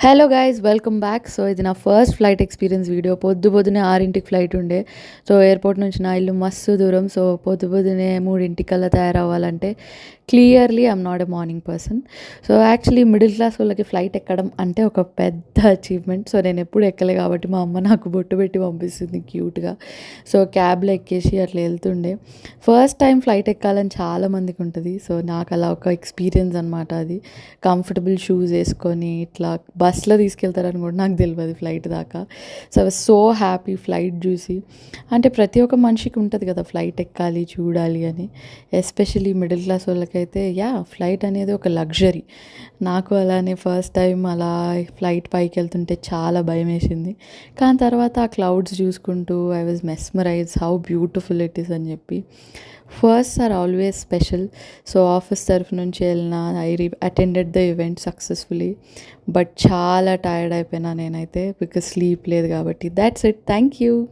Hello guys, welcome back. So ఇది నా first flight experience video. పొద్దునే 6ంటికి ఫ్లైట్ ఉండే. సో ఎయిర్పోర్ట్ నుంచి నా ఇల్లు మస్తు దూరం. సో పొద్దునే 3ంటికల్లా తయారవ్వాలంటే clearly I'm not a morning person. So actually middle class వాళ్ళకి ఫ్లైట్ ఎక్కడం అంటే ఒక పెద్ద అచీవ్మెంట్. సో నేను ఎప్పుడు ఎక్కలే కాబట్టి మా అమ్మ నాకు బొట్టు పెట్టి పంపిస్తుంది క్యూట్గా. సో క్యాబ్లో ఎక్కేసి అట్లా వెళ్తుండే. ఫస్ట్ టైం ఫ్లైట్ ఎక్కాలని చాలామందికి ఉంటుంది. సో నాకు అలా ఒక ఎక్స్పీరియన్స్ అనమాట. అది కంఫర్టబుల్ షూస్ వేసుకొని ఇట్లా బస్లో తీసుకెళ్తారని కూడా నాకు తెలియదు ఫ్లైట్ దాకా. So I was so happy flight చూసి. అంటే ప్రతి ఒక్క మనిషికి ఉంటుంది కదా ఫ్లైట్ ఎక్కాలి చూడాలి అని. ఎస్పెషలీ మిడిల్ క్లాస్ వాళ్ళకైతే ఫ్లైట్ అనేది ఒక లగ్జరీ. నాకు అలానే ఫస్ట్ టైం అలా ఫ్లైట్ పైకి వెళ్తుంటే చాలా భయం వేసింది. కానీ తర్వాత ఆ క్లౌడ్స్ చూసుకుంటూ I was mesmerise how beautiful it is అని చెప్పి. First are always special. So office తరఫు నుంచి వెళ్ళిన attended the event successfully. But చాలా టైర్డ్ అయిపోయినా నేనైతే, బికాస్ స్లీప్ లేదు కాబట్టి. That's it. Thank you.